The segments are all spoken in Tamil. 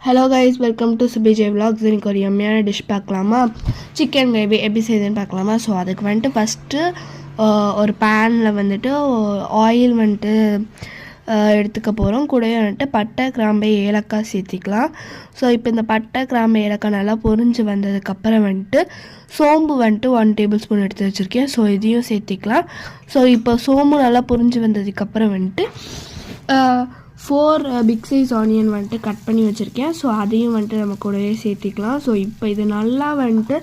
Hello guys, welcome to Subiji vlogs. எனக்கு ஒரு எம்மையான டிஷ் பார்க்கலாமா? சிக்கன் கிரேவி எப்படி செய்யுதுன்னு பார்க்கலாமா? ஸோ அதுக்கு வந்துட்டு ஃபஸ்ட்டு ஒரு பேனில் வந்துட்டு ஆயில் வந்துட்டு எடுத்துக்க போகிறோம். கூடவே வந்துட்டு பட்டை, கிராம்பு, ஏலக்காய் சேர்த்திக்கலாம். ஸோ இப்போ இந்த பட்டை, கிராம்பு, ஏலக்காய் நல்லா பொரிஞ்சு வந்ததுக்கப்புறம் வந்துட்டு சோம்பு வந்துட்டு 1 டேபிள் ஸ்பூன் எடுத்து வச்சுருக்கேன். ஸோ இதையும் சேர்த்திக்கலாம். ஸோ இப்போ சோம்பு நல்லா பொரிஞ்சு வந்ததுக்கப்புறம் வந்துட்டு 4 பிக் சைஸ் ஆனியன் வந்துட்டு கட் பண்ணி வச்சுருக்கேன். ஸோ அதையும் வந்துட்டு நம்ம கூடவே சேர்த்திக்கலாம். ஸோ இப்போ இது நல்லா வந்துட்டு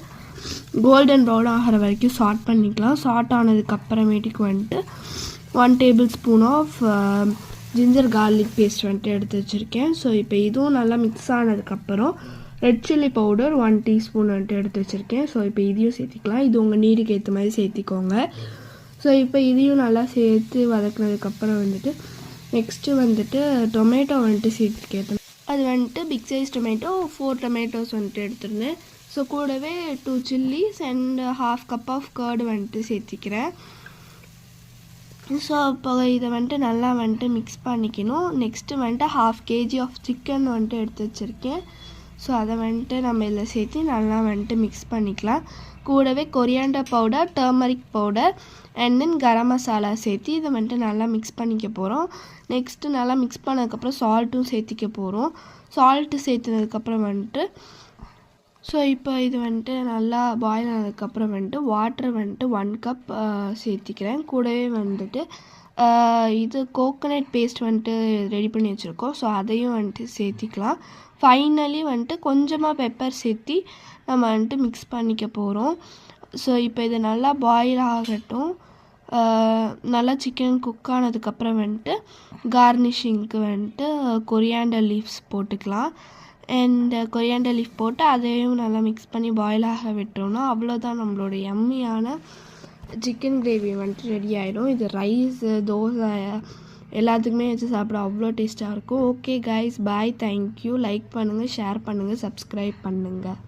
கோல்டன் ப்ரௌன் ஆகிற வரைக்கும் சாட் பண்ணிக்கலாம். சாட் ஆனதுக்கப்புறமேட்டுக்கு வந்துட்டு 1 tablespoon of ginger garlic paste வந்துட்டு எடுத்து வச்சுருக்கேன். ஸோ இப்போ இதுவும் நல்லா மிக்ஸ் ஆனதுக்கப்புறம் ரெட் சில்லி பவுடர் 1 டீஸ்பூன் வந்துட்டு எடுத்து வச்சுருக்கேன். ஸோ இப்போ இதையும் சேர்த்திக்கலாம். இது உங்கள் நீருக்கு ஏற்ற மாதிரி சேர்த்திக்கோங்க. ஸோ இப்போ இதையும் நல்லா சேர்த்து வதக்கினதுக்கப்புறம் வந்துட்டு நெக்ஸ்ட்டு வந்துட்டு டொமேட்டோ வந்துட்டு சேர்த்துக்கேன். அது வந்துட்டு பிக் சைஸ் டொமேட்டோ 4 டொமேட்டோஸ் வந்துட்டு எடுத்துருந்தேன். ஸோ கூடவே 2 chillies and 1/2 cup of curd வந்துட்டு சேர்த்திக்கிறேன். ஸோ இப்போ இதை வந்துட்டு நல்லா வந்துட்டு மிக்ஸ் பண்ணிக்கணும். நெக்ஸ்ட்டு வந்துட்டு 1/2 kg ஆஃப் சிக்கன் வந்துட்டு எடுத்து வச்சுருக்கேன். ஸோ அதை வந்துட்டு நம்ம இதில் சேர்த்து நல்லா வந்துட்டு மிக்ஸ் பண்ணிக்கலாம். கூடவே coriander powder, turmeric powder and then garam masala சேர்த்து இதை வந்துட்டு நல்லா மிக்ஸ் பண்ணிக்க போகிறோம். நெக்ஸ்ட்டு நல்லா மிக்ஸ் பண்ணதுக்கப்புறம் சால்ட்டும் சேர்த்திக்க போகிறோம். சால்ட்டு சேர்த்துனதுக்கப்புறம் வந்துட்டு ஸோ இப்போ இது வந்துட்டு நல்லா பாயில் ஆனதுக்கப்புறம் வந்துட்டு வாட்டர் வந்துட்டு 1 கப் சேர்த்திக்கிறேன். கூடவே வந்துட்டு இது கோகோனட் பேஸ்ட் வந்துட்டு ரெடி பண்ணி வச்சுருக்கோம். ஸோ அதையும் வந்துட்டு சேர்த்திக்கலாம். ஃபைனலி வந்துட்டு கொஞ்சமாக பெப்பர் சேர்த்தி நம்ம வந்துட்டு மிக்ஸ் பண்ணிக்க போகிறோம். ஸோ இப்போ இது நல்லா பாயில் ஆகட்டும். நல்லா சிக்கன் குக் ஆனதுக்கப்புறம் வந்துட்டு கார்னிஷிங்க்கு வந்துட்டு கொரியாண்டர் லீவ்ஸ் போட்டுக்கலாம். அண்ட் கொரியாண்டர் லீஃப் போட்டு அதையும் நல்லா மிக்ஸ் பண்ணி பாயில் ஆக விட்டோம்னா அவ்வளோதான், நம்மளோட எம்மியான சிக்கன் கிரேவி வந்துட்டு ரெடி ஆகிடும். இது ரைஸு, தோசை எல்லாத்துக்குமே வச்சு சாப்பிட அவ்வளோ டேஸ்ட்டாக இருக்கும். ஓகே கைஸ், பாய், தேங்க்யூ. லைக் பண்ணுங்கள், ஷேர் பண்ணுங்கள், சப்ஸ்கிரைப் பண்ணுங்கள்.